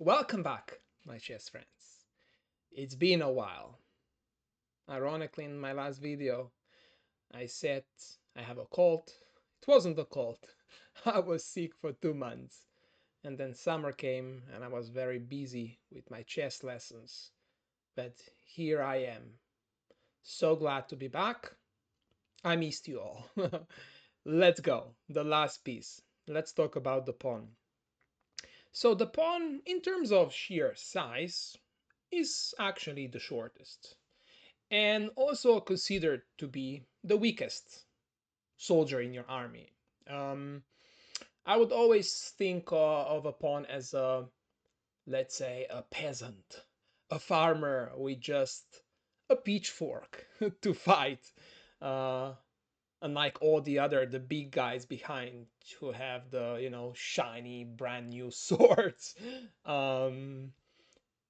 Welcome back, my chess friends. It's been a while. Ironically, in my last video, I said I have a cold. It wasn't a cold. I was sick for 2 months. And then summer came and I was very busy with my chess lessons. But here I am. So glad to be back. I missed you all. Let's go. The last piece. Let's talk about the pawn. So the pawn, in terms of sheer size, is actually the shortest, and also considered to be the weakest soldier in your army. Um, I would always think of a pawn as let's say, a peasant, a farmer with just a pitchfork to fight. Uh, Unlike all the big guys behind who have the, shiny brand new swords. Um,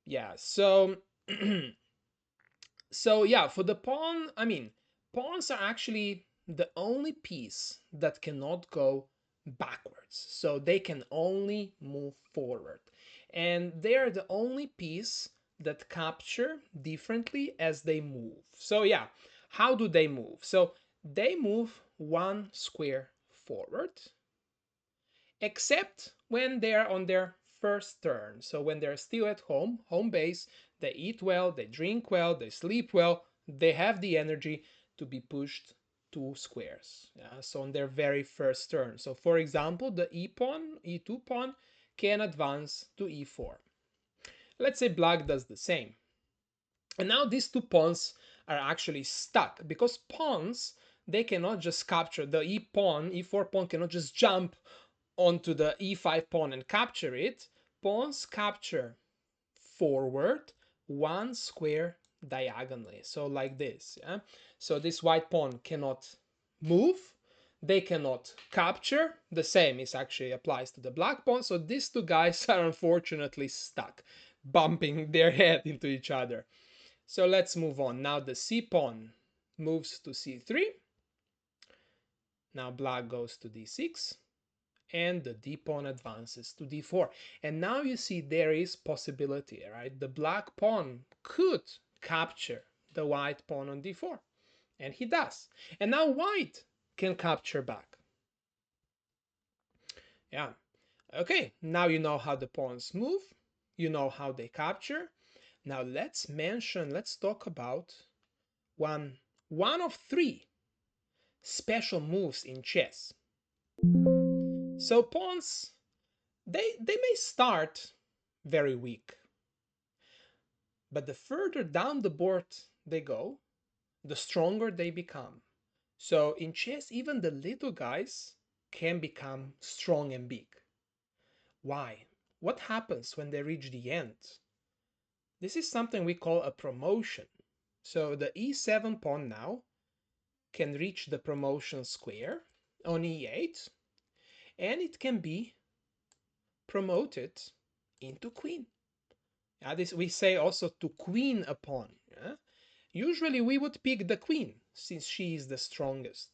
yeah, so So yeah, for the pawn, pawns are actually the only piece that cannot go backwards. So they can only move forward. And they are the only piece that capture differently as they move. So yeah, how do they move? So they move one square forward, except when they're on their first turn. So when they're still at home base, they eat well, they drink well, they sleep well, they have the energy to be pushed 2 squares. Yeah? So on their very first turn. So for example, the e pawn, e2 pawn, can advance to e4. Let's say black does the same. And now these two pawns are actually stuck because pawns, they cannot just capture the e pawn, e4 pawn cannot just jump onto the e5 pawn and capture it. Pawns capture forward one square diagonally. So like this. Yeah? So this white pawn cannot move. They cannot capture. The same is actually applies to the black pawn. So these two guys are unfortunately stuck, bumping their head into each other. So let's move on. Now the c pawn moves to c3. Now black goes to d6. And the d pawn advances to d4. And now you see there is possibility, right? The black pawn could capture the white pawn on d4, and he does. And now white can capture back. Yeah. Okay, now you know how the pawns move, you know how they capture. Now let's talk about one of three special moves in chess. So pawns, they may start very weak, but the further down the board they go, the stronger they become. So in chess, even the little guys can become strong and big. Why? What happens when they reach the end? This is something we call a promotion. So the e7 pawn now can reach the promotion square on e8, and it can be promoted into queen. This we say also to queen a pawn. Yeah? Usually we would pick the queen since she is the strongest.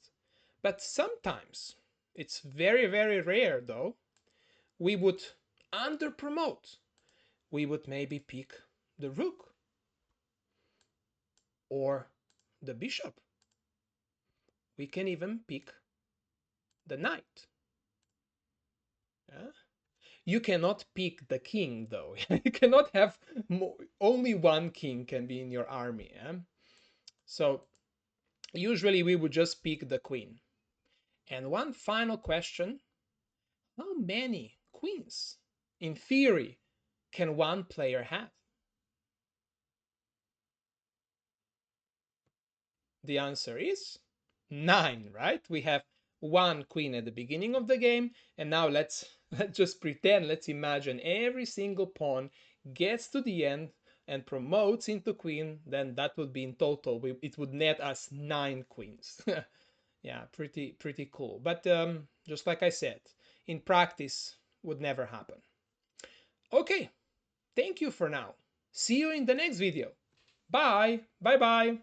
But sometimes, it's very, very rare though, we would under promote. We would maybe pick the rook or the bishop. We can even pick the knight. Yeah? You cannot pick the king though. You cannot have only one king can be in your army. Yeah? So usually we would just pick the queen. And one final question: how many queens, in theory, can one player have? The answer is 9, right? We have one queen at the beginning of the game, and now let's just pretend, let's imagine every single pawn gets to the end and promotes into queen, then that would be in total, it would net us 9 queens. Yeah, pretty cool. But just like I said, in practice would never happen. Okay, thank you for now. See you in the next video. Bye. Bye bye.